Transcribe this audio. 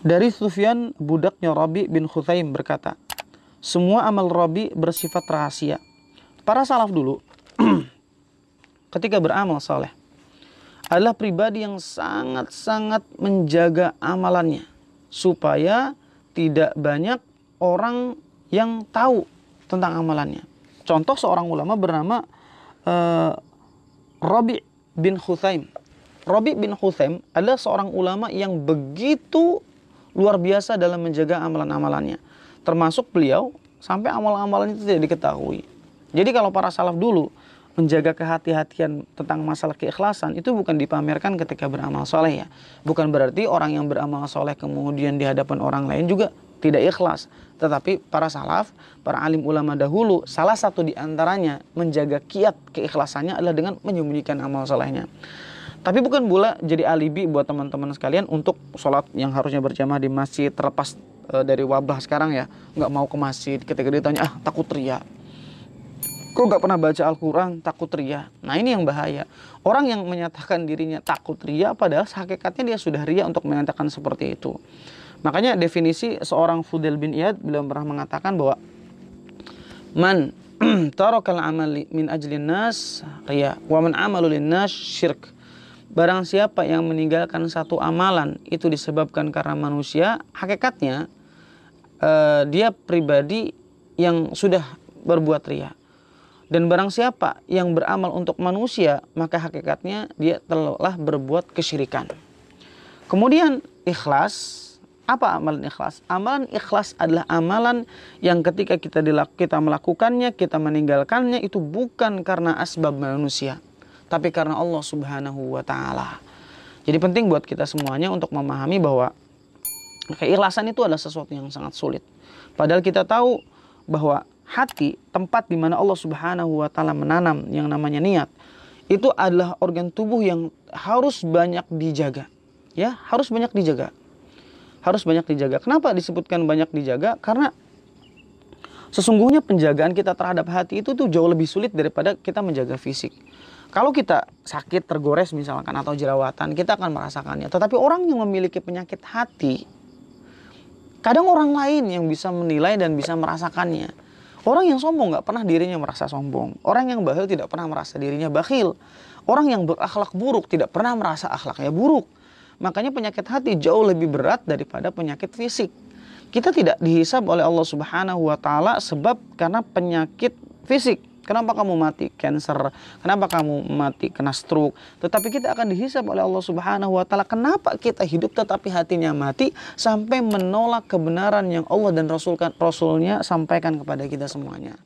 Dari Sufyan, budaknya Rabi bin Khuthaim berkata, semua amal Rabi bersifat rahasia. Para salaf dulu ketika beramal soleh adalah pribadi yang sangat-sangat menjaga amalannya supaya tidak banyak orang yang tahu tentang amalannya. Contoh seorang ulama bernama Rabi bin Khuthaim. Rabi bin Khuthaim adalah seorang ulama yang begitu luar biasa dalam menjaga amalan-amalannya. Termasuk beliau sampai amal-amalannya itu tidak diketahui. Jadi kalau para salaf dulu menjaga kehati-hatian tentang masalah keikhlasan itu bukan dipamerkan ketika beramal soleh ya. Bukan berarti orang yang beramal soleh kemudian di hadapan orang lain juga tidak ikhlas. Tetapi para salaf, para alim ulama dahulu, salah satu di antaranya menjaga kiat keikhlasannya adalah dengan menyembunyikan amal solehnya. Tapi bukan pula jadi alibi buat teman-teman sekalian untuk sholat yang harusnya berjamaah di masjid, terlepas dari wabah sekarang ya, nggak mau ke masjid ketika ditanya, takut riya. Kok gak pernah baca Al-Quran, takut riya. Nah ini yang bahaya. Orang yang menyatakan dirinya takut riya, padahal hakikatnya dia sudah riya untuk menyatakan seperti itu. Makanya definisi seorang Fudail bin Iyad, beliau pernah mengatakan bahwa man tarakal amali min ajlin nas riya, wa man amalu lin nas syirk. Barang siapa yang meninggalkan satu amalan itu disebabkan karena manusia, hakikatnya dia pribadi yang sudah berbuat riya. Dan barang siapa yang beramal untuk manusia, maka hakikatnya dia telah berbuat kesyirikan. Kemudian ikhlas. Apa amalan ikhlas? Amalan ikhlas adalah amalan yang ketika kita melakukannya, kita meninggalkannya itu bukan karena asbab manusia, tapi karena Allah Subhanahu wa Ta'ala. Jadi penting buat kita semuanya untuk memahami bahwa keikhlasan itu adalah sesuatu yang sangat sulit. Padahal kita tahu bahwa hati, tempat di mana Allah Subhanahu wa Ta'ala menanam yang namanya niat, itu adalah organ tubuh yang harus banyak dijaga. Ya, harus banyak dijaga. Harus banyak dijaga. Kenapa disebutkan banyak dijaga? Karena sesungguhnya penjagaan kita terhadap hati itu tuh jauh lebih sulit daripada kita menjaga fisik. Kalau kita sakit, tergores misalkan atau jerawatan, kita akan merasakannya. Tetapi orang yang memiliki penyakit hati, kadang orang lain yang bisa menilai dan bisa merasakannya. Orang yang sombong gak pernah dirinya merasa sombong. Orang yang bakhil tidak pernah merasa dirinya bakhil. Orang yang berakhlak buruk tidak pernah merasa akhlaknya buruk. Makanya penyakit hati jauh lebih berat daripada penyakit fisik. Kita tidak dihisab oleh Allah Subhanahu wa Ta'ala sebab karena penyakit fisik. Kenapa kamu mati cancer? Kenapa kamu mati kena stroke? Tetapi kita akan dihisab oleh Allah Subhanahu wa Ta'ala. Kenapa kita hidup tetapi hatinya mati sampai menolak kebenaran yang Allah dan Rasulnya sampaikan kepada kita semuanya.